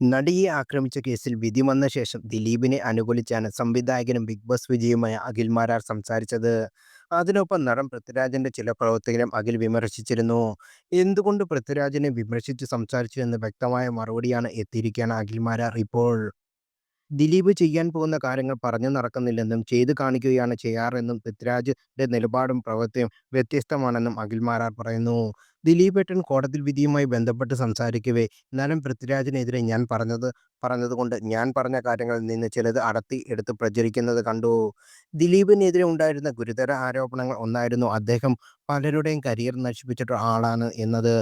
നടിയെ ആക്രമിച്ച കേസിൽ വിധി വന്ന ശേഷം ദിലീപിനെ അനുകൂലിച്ചാണ് സംവിധായകനും ബിഗ് ബോസ് വിജയുമായ അഖിൽ മാരാർ സംസാരിച്ചത്. അതിനൊപ്പം നടൻ പൃഥ്വിരാജിന്റെ ചില പ്രവർത്തികളും അഖിൽ വിമർശിച്ചിരുന്നു. എന്തുകൊണ്ട് പൃഥ്വിരാജിനെ വിമർശിച്ച് സംസാരിച്ചു എന്ന് വ്യക്തമായ മറുപടിയാണ് എത്തിയിരിക്കുകയാണ് അഖിൽ മാരാർ ഇപ്പോൾ. ദിലീപ് ചെയ്യാൻ പോകുന്ന കാര്യങ്ങൾ പറഞ്ഞു നടക്കുന്നില്ലെന്നും ചെയ്തു കാണിക്കുകയാണ് ചെയ്യാറെന്നും പൃഥ്വിരാജിന്റെ നിലപാടും പ്രവൃത്തിയും വ്യത്യസ്തമാണെന്നും അഖിൽ മാരാർ പറയുന്നു. ദിലീപേട്ടൻ കോടതി വിധിയുമായി ബന്ധപ്പെട്ട് സംസാരിക്കവേ നടൻ പൃഥ്വിരാജിനെതിരെ ഞാൻ പറഞ്ഞതുകൊണ്ട് ഞാൻ പറഞ്ഞ കാര്യങ്ങളിൽ നിന്ന് ചിലത് അടർത്തി എടുത്ത് പ്രചരിക്കുന്നത് കണ്ടു. ദിലീപിനെതിരെ ഉണ്ടായിരുന്ന ഗുരുതര ആരോപണങ്ങൾ ഒന്നായിരുന്നു അദ്ദേഹം പലരുടെയും കരിയർ നശിപ്പിച്ചിട്ട ആളാണ് എന്നത്.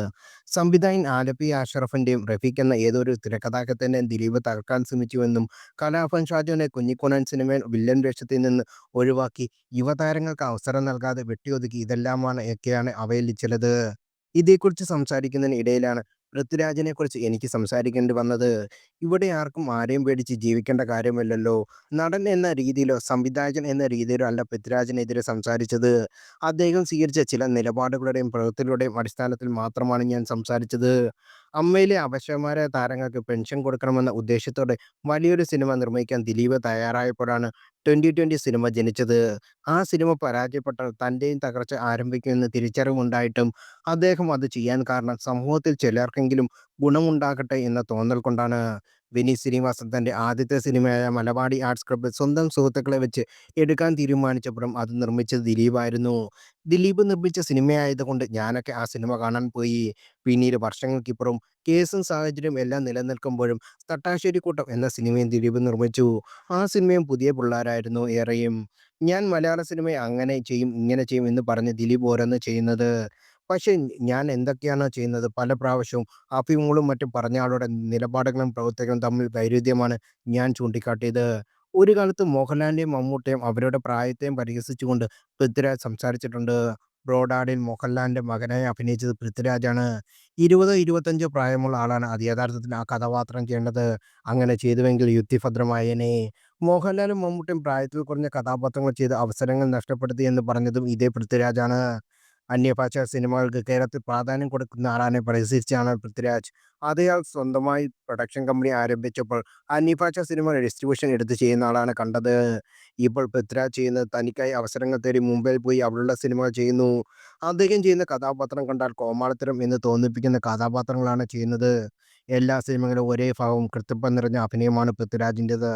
സംവിധായകൻ ആലപ്പി അഷ്റഫിന്റെയും റഫീഖ് എന്ന ഏതൊരു തിരക്കഥാകൃത്തിന്റെയും ദിലീപ് തകർക്കാൻ ശ്രമിച്ചുവെന്നും കലാഭവൻ ഷാജുവിനെ കുഞ്ഞിക്കുഞ്ഞൻ സിനിമയിൽ വില്ലൻ വേഷത്തിൽ നിന്ന് ഒഴിവാക്കി യുവതാരങ്ങൾക്ക് അവസരം നൽകാതെ വെട്ടിയൊതുക്കി, ഇതെല്ലാമാണ് ഒക്കെയാണ് അവയിൽ ചിലത്. ഇതേക്കുറിച്ച് സംസാരിക്കുന്നതിന് ഇടയിലാണ് പൃഥ്വിരാജിനെക്കുറിച്ച് എനിക്ക് സംസാരിക്കേണ്ടി വന്നത്. ഇവിടെ ആർക്കും ആരെയും പേടിച്ച് ജീവിക്കേണ്ട കാര്യമില്ലല്ലോ. നടൻ എന്ന രീതിയിലോ സംവിധായകൻ എന്ന രീതിയിലോ അല്ല പൃഥ്വിരാജിനെതിരെ സംസാരിച്ചത്. അദ്ദേഹം സ്വീകരിച്ച ചില നിലപാടുകളുടെയും പ്രവൃത്തികളുടെയും അടിസ്ഥാനത്തിൽ മാത്രമാണ് ഞാൻ സംസാരിച്ചത്. അമ്മയിലെ അവശന്മാരായ താരങ്ങൾക്ക് പെൻഷൻ കൊടുക്കണമെന്ന ഉദ്ദേശ്യത്തോടെ വലിയൊരു സിനിമ നിർമ്മിക്കാൻ ദിലീപ് തയ്യാറായപ്പോഴാണ് 2020 സിനിമ ജനിച്ചത്. ആ സിനിമ പരാജയപ്പെട്ടാൽ തൻ്റെയും തകർച്ച ആരംഭിക്കുമെന്ന് തിരിച്ചറിവുണ്ടായിട്ടും അദ്ദേഹം അത് ചെയ്യാൻ കാരണം സമൂഹത്തിൽ ചിലർക്കെങ്കിലും ഗുണമുണ്ടാകട്ടെ എന്ന തോന്നൽ കൊണ്ടാണ്. വിനീത് ശ്രീനിവാസൻ തൻ്റെ ആദ്യത്തെ സിനിമയായ മലബാറി ആർട്സ് ക്ലബ്ബ് സ്വന്തം സുഹൃത്തുക്കളെ വെച്ച് എടുക്കാൻ തീരുമാനിച്ചപ്പോഴും അത് നിർമ്മിച്ചത് ദിലീപായിരുന്നു. ദിലീപ് നിർമ്മിച്ച സിനിമയായതുകൊണ്ട് ഞാനൊക്കെ ആ സിനിമ കാണാൻ പോയി. പിന്നീട് വർഷങ്ങൾക്കിപ്പുറം കേസും സാഹചര്യവും എല്ലാം നിലനിൽക്കുമ്പോഴും തട്ടാശ്ശേരിക്കൂട്ടം എന്ന സിനിമയും ദിലീപ് നിർമ്മിച്ചു. ആ സിനിമയും പുതിയ പിള്ളേരായിരുന്നു ഏറെയും. ഞാൻ മലയാള സിനിമയെ അങ്ങനെ ചെയ്യും ഇങ്ങനെ ചെയ്യും എന്ന് പറഞ്ഞ് ദിലീപ് ഓരോന്ന് ചെയ്യുന്നത്. പക്ഷേ ഞാൻ എന്തൊക്കെയാണോ ചെയ്യുന്നത് പല പ്രാവശ്യവും അഭിമുഖങ്ങളും മറ്റും പറഞ്ഞ ആളുടെ നിലപാടുകളും പ്രവർത്തികളും തമ്മിൽ വൈരുദ്ധ്യമാണ് ഞാൻ ചൂണ്ടിക്കാട്ടിയത്. ഒരു കാലത്ത് മോഹൻലാലിനെയും മമ്മൂട്ടിയെയും അവരുടെ പ്രായത്തെയും പരിഹസിച്ചുകൊണ്ട് പൃഥ്വിരാജ് സംസാരിച്ചിട്ടുണ്ട്. ബ്രോഡാഡിൽ മോഹൻലാലിന്റെ മകനായി അഭിനയിച്ചത് പൃഥ്വിരാജാണ്. 20 25 പ്രായമുള്ള ആളാണ് അത് യഥാർത്ഥത്തിൽ ആ കഥാപാത്രം ചെയ്യേണ്ടത്. അങ്ങനെ ചെയ്തുവെങ്കിൽ യുക്തിഭദ്രമായേനെ. മോഹൻലാലും മമ്മൂട്ടിയും പ്രായത്തിൽ കുറഞ്ഞ കഥാപാത്രങ്ങൾ ചെയ്ത് അവസരങ്ങൾ നഷ്ടപ്പെടുത്തി എന്ന് പറഞ്ഞതും ഇതേ പൃഥ്വിരാജാണ്. അന്യഭാഷാ സിനിമകൾക്ക് കേരളത്തിൽ പ്രാധാന്യം കൊടുക്കുന്ന ആളാണ് പരിഹസിച്ചാണ് പൃഥ്വിരാജ്. അതേയാൾ സ്വന്തമായി പ്രൊഡക്ഷൻ കമ്പനി ആരംഭിച്ചപ്പോൾ അന്യഭാഷാ സിനിമ ഡിസ്ട്രിബ്യൂഷൻ എടുത്ത് ചെയ്യുന്ന ആളാണ് കണ്ടത്. ഇപ്പോൾ പൃഥ്വിരാജ് ചെയ്യുന്നത് തനിക്കായി അവസരങ്ങൾ തേടി മുംബൈയിൽ പോയി അവിടെയുള്ള സിനിമകൾ ചെയ്യുന്നു. അദ്ദേഹം ചെയ്യുന്ന കഥാപാത്രം കണ്ടാൽ കോമാളിത്തരം എന്ന് തോന്നിപ്പിക്കുന്ന കഥാപാത്രങ്ങളാണ് ചെയ്യുന്നത്. എല്ലാ സിനിമകളിലും ഒരേ ഭാവവും കൃത്യത്വം നിറഞ്ഞ അഭിനയമാണ് പൃഥ്വിരാജിൻ്റെത്.